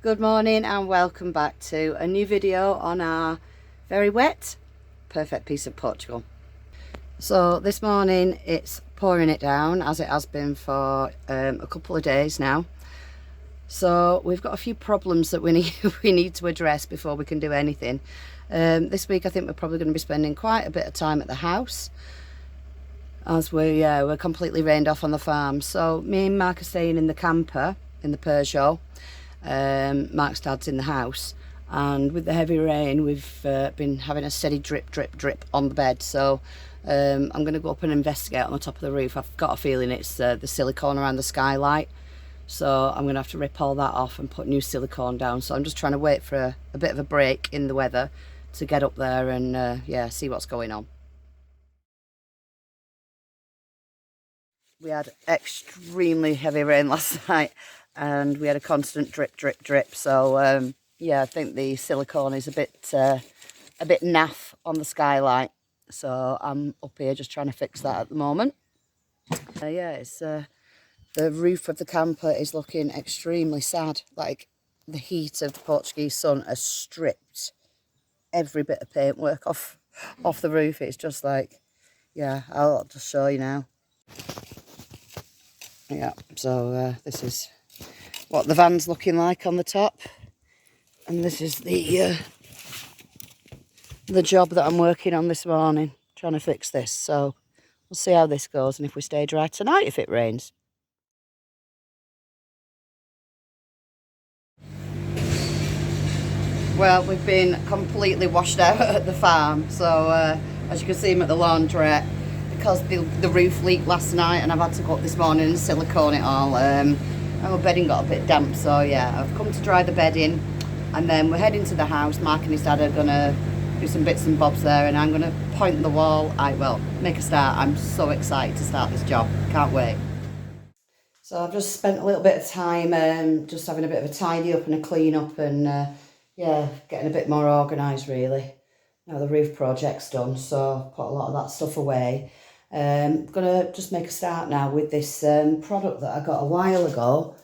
Good morning and welcome back to a new video on our very wet perfect piece of Portugal. So this morning it's pouring it down as it has been for a couple of days now. So we've got a few problems that we need to address before we can do anything. This week I think we're probably going to be spending quite a bit of time at the house, as we're completely rained off on the farm. So me and Mark are staying in the camper in the Peugeot. Mark's dad's in the house, and with the heavy rain we've been having a steady drip on the bed. So I'm going to go up and investigate on the top of the roof. I've got a feeling it's the silicone around the skylight, so I'm going to have to rip all that off and put new silicone down. So I'm just trying to wait for a bit of a break in the weather to get up there and yeah, see what's going on. We had extremely heavy rain last night and we had a constant drip. So yeah, I think the silicone is a bit naff on the skylight. So I'm up here just trying to fix that at the moment. Yeah, it's the roof of the camper is looking extremely sad. Like, the heat of the Portuguese sun has stripped every bit of paintwork off the roof. It's just like, yeah, I'll just show you now. Yeah, so this is what the van's looking like on the top, and this is the job that I'm working on this morning, trying to fix this. So we'll see how this goes and if we stay dry tonight if it rains. Well, we've been completely washed out at the farm, so as you can see, I'm at the laundrette because the roof leaked last night and I've had to go up this morning and silicone it all. Our bedding got a bit damp, so yeah, I've come to dry the bedding and then we're heading to the house. Mark and his dad are going to do some bits and bobs there, and I'm going to point the wall. Make a start. I'm so excited to start this job. Can't wait. So I've just spent a little bit of time just having a bit of a tidy up and a clean up and yeah, getting a bit more organised really. Now the roof project's done, so put a lot of that stuff away. Gonna just make a start now with this product that I got a while ago.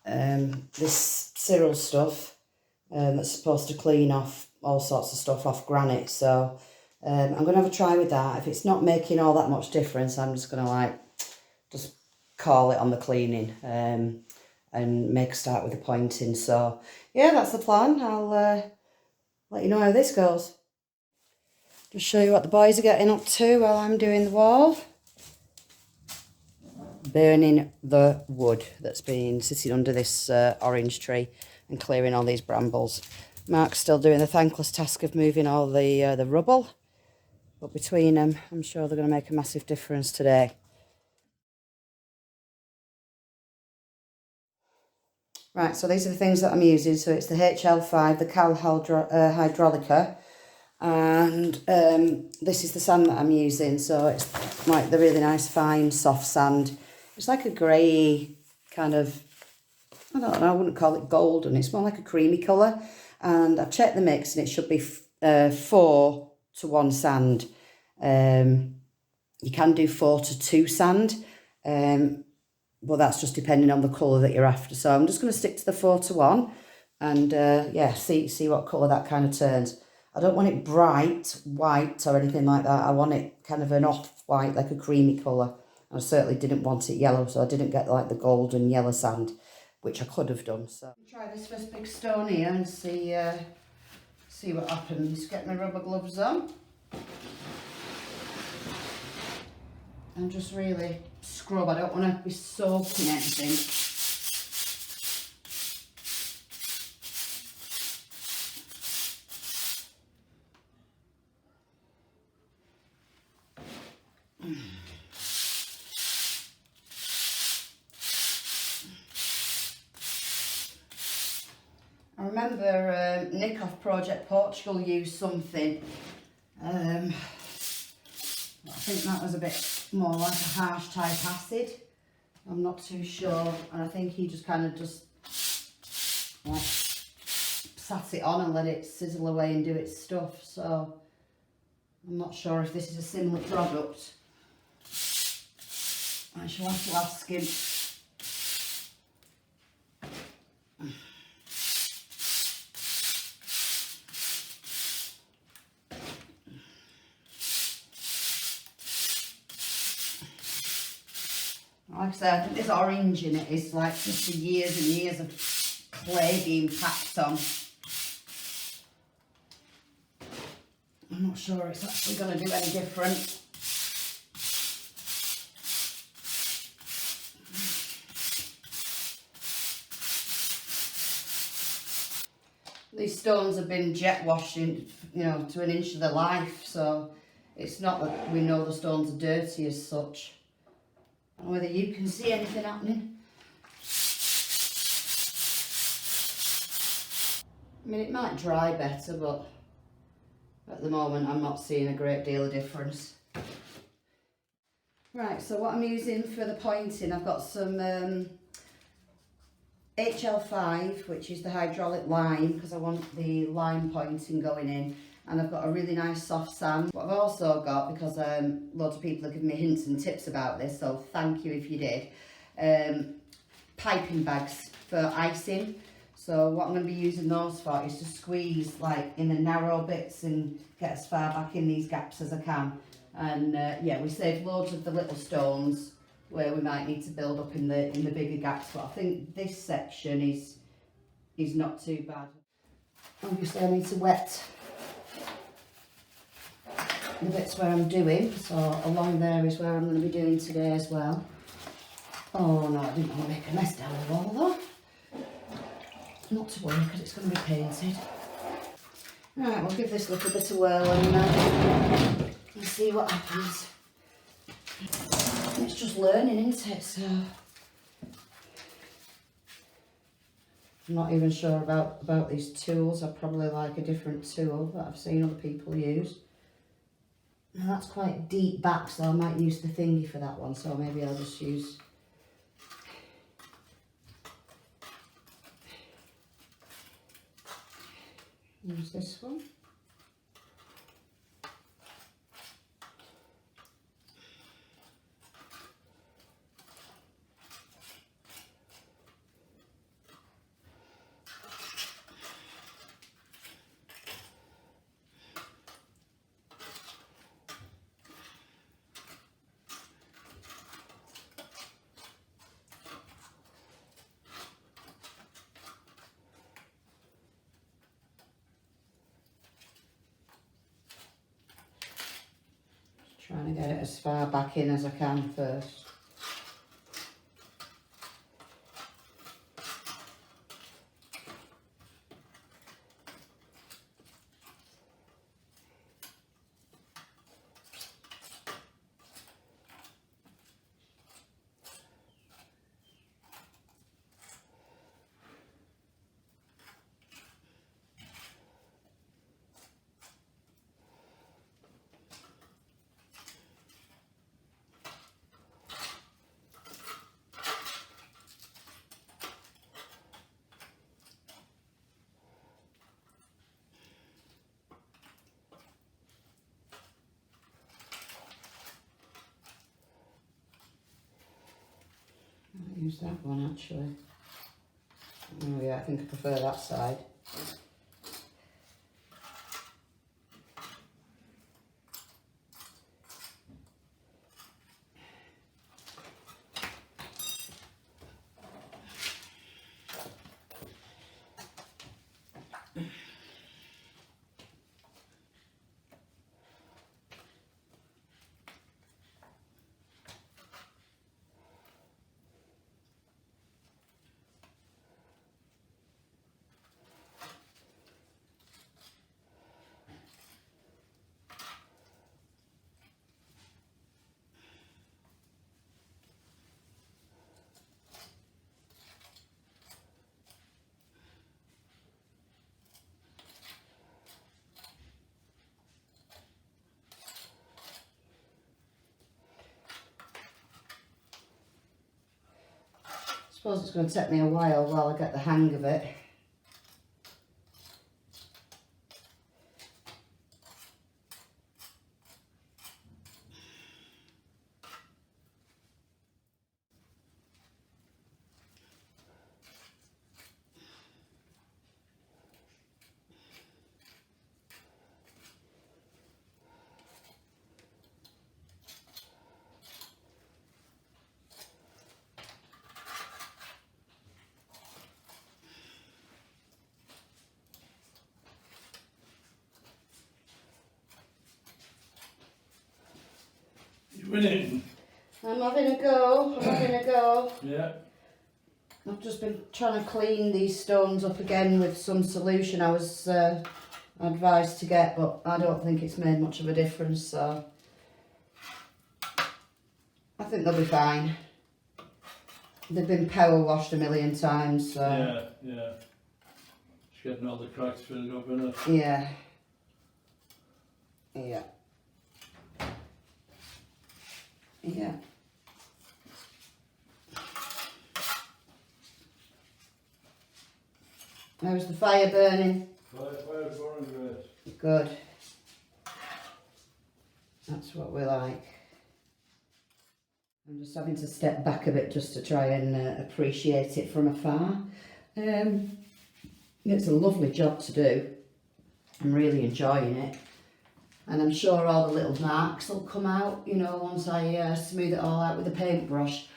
This Cyril stuff that's supposed to clean off all sorts of stuff off granite. So I'm gonna have a try with that. If it's not making all that much difference, I'm just gonna just call it on the cleaning and make a start with the pointing. So yeah, that's the plan. I'll let you know how this goes. Just show you what the boys are getting up to while I'm doing the wall. Burning the wood that's been sitting under this orange tree and clearing all these brambles. Mark's still doing the thankless task of moving all the rubble, but between them I'm sure they're going to make a massive difference today. Right, so these are the things that I'm using. So it's the HL5, the Cal Hydraulica, and this is the sand that I'm using. So it's like the really nice fine soft sand. It's like a grey kind of, I don't know, I wouldn't call it golden. It's more like a creamy colour. And I've checked the mix and it should be 4:1 sand. You can do 4:2 sand. Well, that's just depending on the colour that you're after. So I'm just going to stick to the 4:1 and yeah, see what colour that kind of turns. I don't want it bright white or anything like that. I want it kind of an off-white, like a creamy colour. I certainly didn't want it yellow, so I didn't get like the golden yellow sand, which I could have done. So try this first big stone here and see what happens. Get my rubber gloves on. And just really scrub. I don't want to be soaking anything. I remember Nick off Project Portugal used something. I think that was a bit more like a harsh type acid. I'm not too sure, and I think he just kind of like sat it on and let it sizzle away and do its stuff. So I'm not sure if this is a similar product. I shall have to ask him. Like I said, I think this orange in it is like just the years and years of clay being packed on. I'm not sure it's actually going to do any different. These stones have been jet washed in, you know, to an inch of their life, so it's not that we know the stones are dirty as such. I don't know whether you can see anything happening. I mean, it might dry better, but at the moment I'm not seeing a great deal of difference. Right, so what I'm using for the pointing, I've got some HL5, which is the hydraulic lime, because I want the lime pointing going in, and I've got a really nice soft sand. What I've also got, because loads of people have given me hints and tips about this, so thank you if you did, piping bags for icing. So what I'm going to be using those for is to squeeze like in the narrow bits and get as far back in these gaps as I can. And yeah, we saved loads of the little stones where we might need to build up in the bigger gaps, but I think this section is not too bad. Obviously I need to wet the bits where I'm doing, so along there is where I'm going to be doing today as well. Oh no, I didn't want to make a mess down the wall though. Not to worry, because it's going to be painted. Right, we'll give this a little bit of whirl and see what happens. It's just learning, isn't it? So I'm not even sure about these tools. I probably like a different tool that I've seen other people use. Now that's quite deep back, so I might use the thingy for that one. So maybe I'll just use this one. Trying to get it as far back in as I can first. I'll use that one actually. Oh yeah, I think I prefer that side. I suppose it's going to take me a while I get the hang of it. Pruning. I'm having a go. Yeah. I've just been trying to clean these stones up again with some solution I was advised to get, but I don't think it's made much of a difference, so I think they'll be fine. They've been power washed a million times, so... Yeah. Just getting all the cracks filled up in it. Yeah. How's the fire burning? Fire's burning great. Good. That's what we like. I'm just having to step back a bit just to try and appreciate it from afar. It's a lovely job to do. I'm really enjoying it. And I'm sure all the little marks will come out, you know, once I smooth it all out with a paintbrush.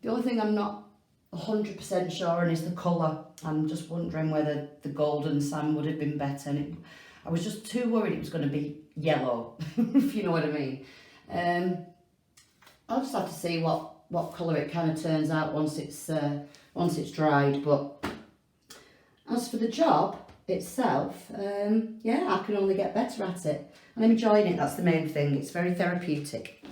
The only thing I'm not 100% sure on is the colour. I'm just wondering whether the golden sand would have been better. And I was just too worried it was going to be yellow, if you know what I mean. I'll just have to see what colour it kind of turns out once it's dried. But as for the job itself, yeah, I can only get better at it. And I'm enjoying it, that's the main thing. It's very therapeutic.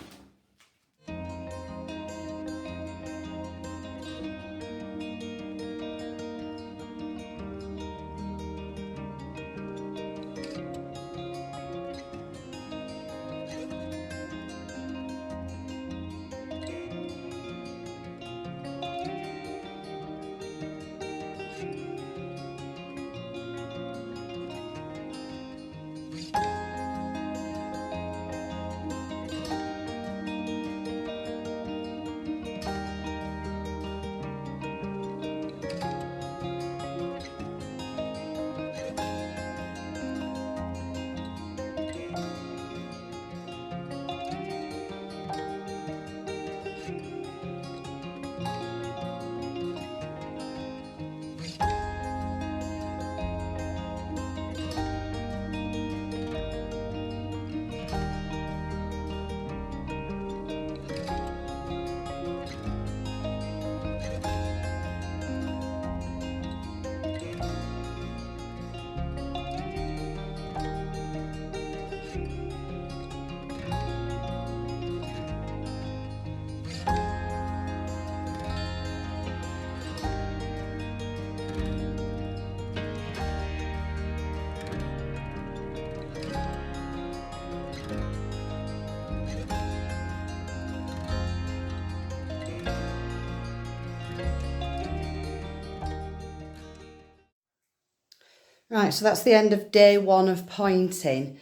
Right, so that's the end of day one of pointing.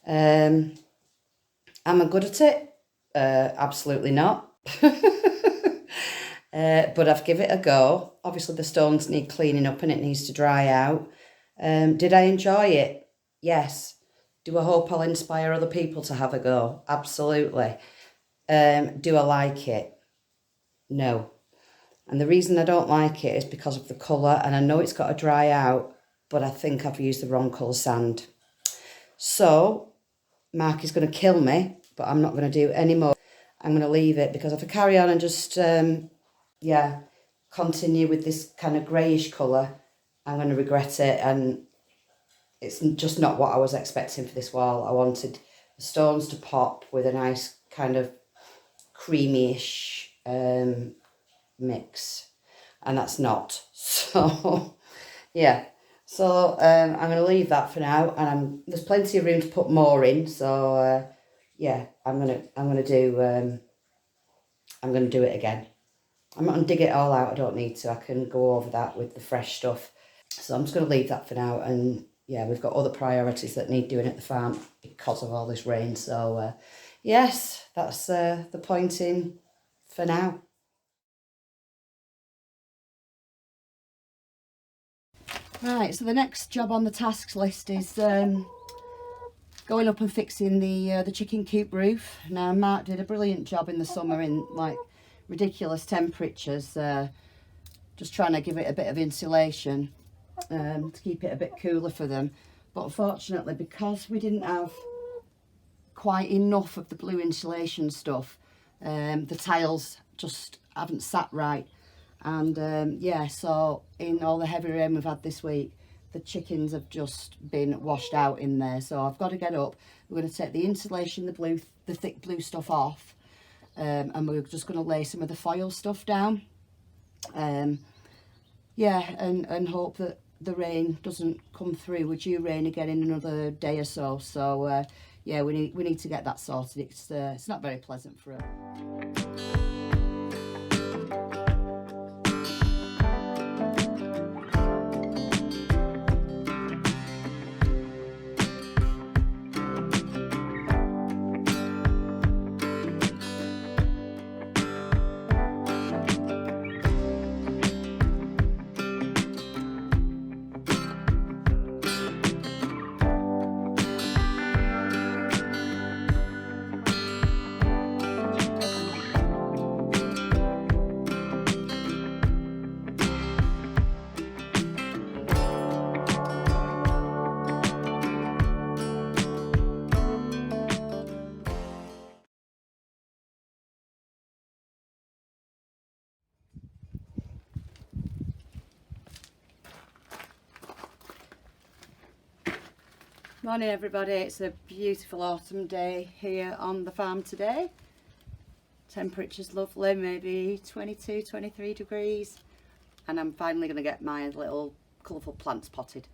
Am I good at it? Absolutely not. But I've given it a go. Obviously the stones need cleaning up and it needs to dry out. Did I enjoy it? Yes. Do I hope I'll inspire other people to have a go? Absolutely. Do I like it? No. And the reason I don't like it is because of the colour, and I know it's got to dry out, but I think I've used the wrong colour sand. So Mark is going to kill me, but I'm not going to do any more. I'm going to leave it, because if I carry on and just, continue with this kind of greyish colour, I'm going to regret it, and it's just not what I was expecting for this wall. I wanted the stones to pop with a nice kind of creamy-ish mix, and that's not. So, yeah. So I'm going to leave that for now, and there's plenty of room to put more in. So yeah, I'm gonna do it again. I'm not going to dig it all out. I don't need to. I can go over that with the fresh stuff. So I'm just going to leave that for now. And yeah, we've got other priorities that need doing at the farm because of all this rain. So yes, that's the pointing for now. Right, so the next job on the tasks list is going up and fixing the chicken coop roof. Now Mark did a brilliant job in the summer in like ridiculous temperatures, just trying to give it a bit of insulation to keep it a bit cooler for them. But unfortunately, because we didn't have quite enough of the blue insulation stuff, The tiles just haven't sat right. And yeah, so in all the heavy rain we've had this week, the chickens have just been washed out in there. So I've got to get up. We're going to take the insulation, the thick blue stuff off, and we're just going to lay some of the foil stuff down. Yeah, and hope that the rain doesn't come through. We're due rain again in another day or so. So yeah, we need to get that sorted. It's not very pleasant for us. Morning everybody, it's a beautiful autumn day here on the farm today. Temperature's lovely, maybe 22, 23 degrees, and I'm finally going to get my little colourful plants potted.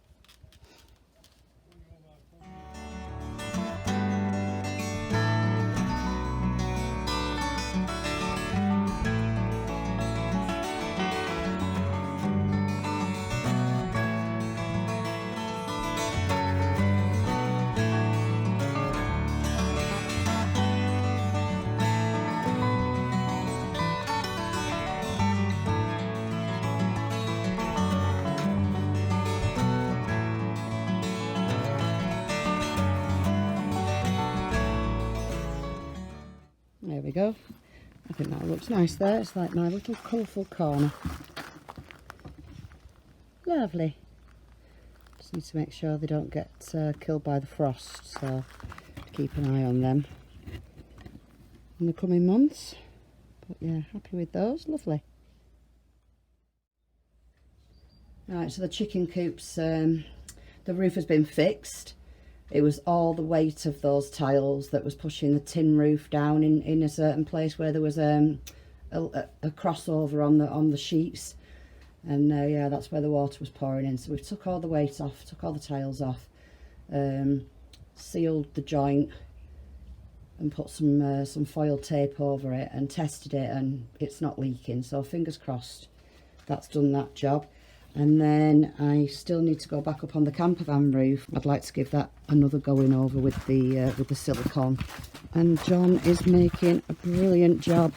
There we go. I think that looks nice there. It's like my little colourful corner. Lovely. Just need to make sure they don't get killed by the frost, so keep an eye on them in the coming months. But yeah, happy with those. Lovely. Right, so the chicken coops, the roof has been fixed. It was all the weight of those tiles that was pushing the tin roof down in a certain place where there was a crossover on the sheets, and yeah, that's where the water was pouring in. So we took all the weight off, took all the tiles off, sealed the joint, and put some foil tape over it and tested it, and it's not leaking. So fingers crossed, that's done that job. And then I still need to go back up on the camper van roof. I'd like to give that another going over with the silicone. And John is making a brilliant job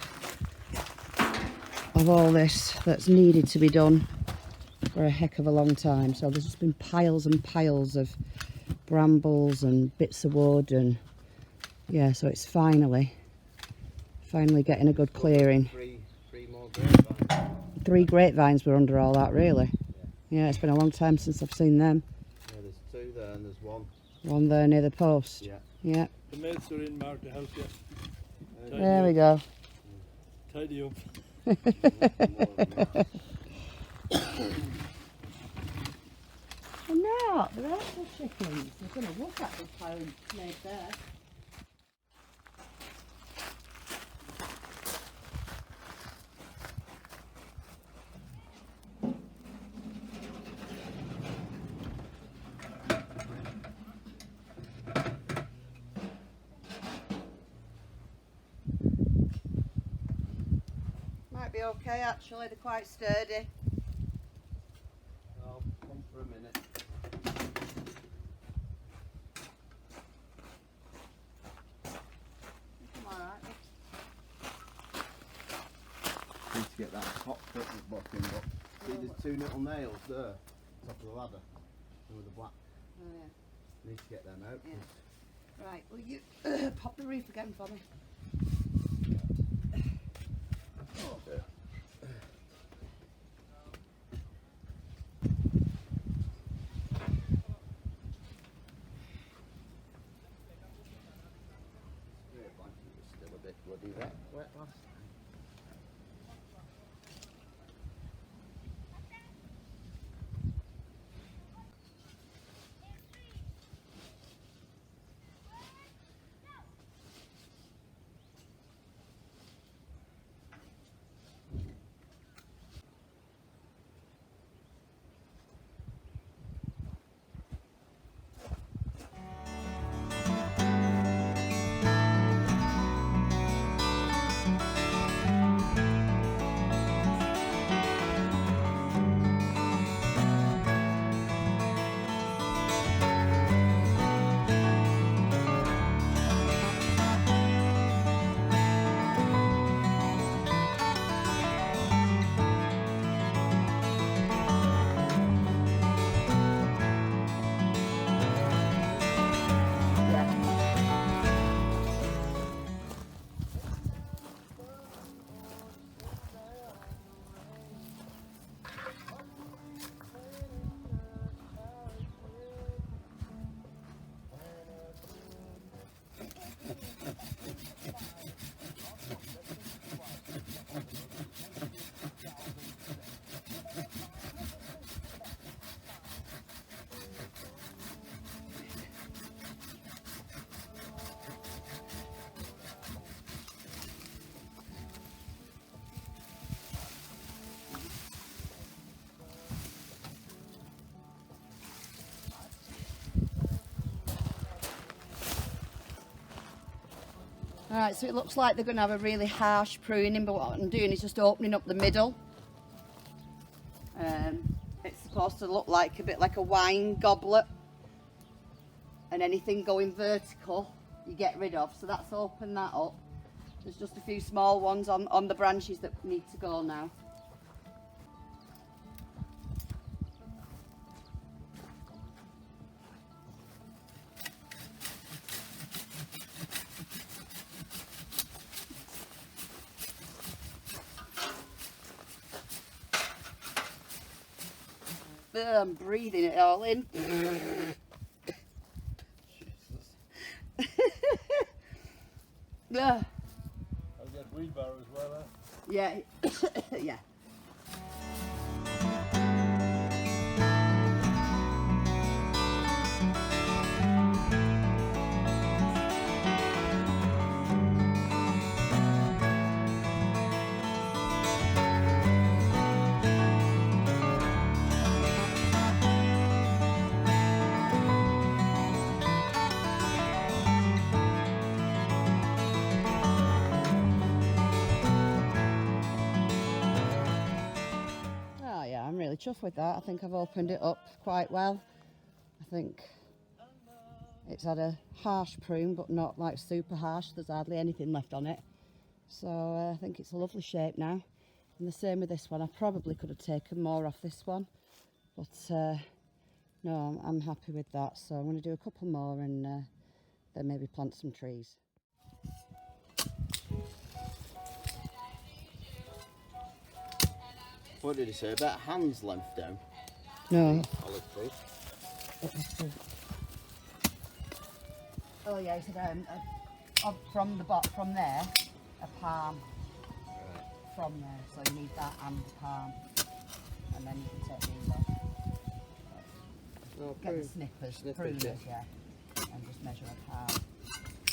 of all this that's needed to be done for a heck of a long time. So there's just been piles and piles of brambles and bits of wood, and yeah, so it's finally getting a good clearing. Three more grapevines. 3 grapevines were under all that, really. Yeah, it's been a long time since I've seen them. Yeah, there's 2 there and there's one. One there near the post. Yeah. Yeah. The mates are in Mark to help you. There we go. Tidy up. And now, the rest of the chickens, they're going to look at the pile made there. Might be okay actually, they're quite sturdy. I'll come for a minute. Alright. Need to get that top bit bottom up. See, there's 2 little nails there, top of the ladder, with the black. Oh yeah. Need to get them out. Yeah. Right, will you pop the roof again for me? Okay. Still a bit bloody wet class. Alright, so it looks like they're going to have a really harsh pruning, but what I'm doing is just opening up the middle. It's supposed to look like a bit like a wine goblet, and anything going vertical you get rid of. So that's opened that up. There's just a few small ones on the branches that need to go now. I'm breathing it all in. Yeah. I'll get wheelbarrow as well, huh? Yeah. Yeah. I'm really chuffed with that. I think I've opened it up quite well. I think it's had a harsh prune, but not like super harsh. There's hardly anything left on it. So I think it's a lovely shape now. And the same with this one. I probably could have taken more off this one, but no, I'm happy with that. So I'm going to do a couple more and then maybe plant some trees. What did he say about hand's length down? No. Olive fruit. Oh yeah, he said from there, a palm. Right. From there, so you need that and the palm, and then you can take these off. Oh, Get the snippers, pruners, yeah, and just measure a palm.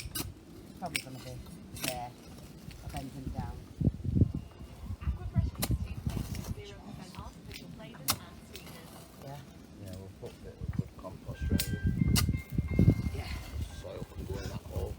It's probably going to be there, a bending down. Yeah. Yeah, we'll put a bit of good compost around it. Yeah. Soil can go in that hole.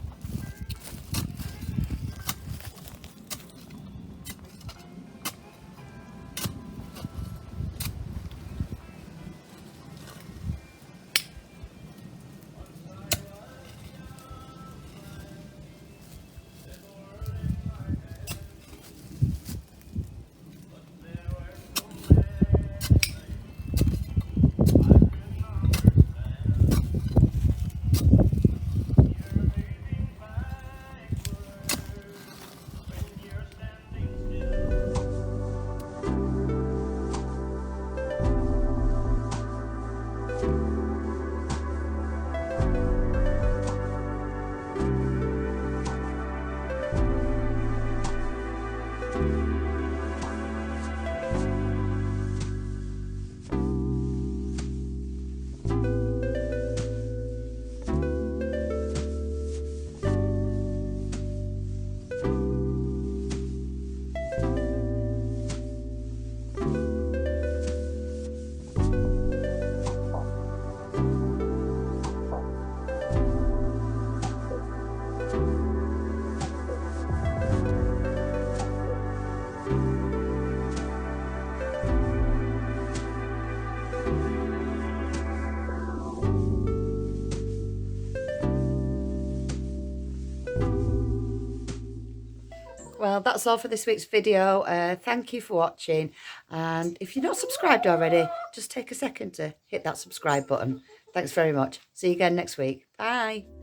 Well, that's all for this week's video. Thank you for watching. And if you're not subscribed already, just take a second to hit that subscribe button. Thanks very much. See you again next week. Bye.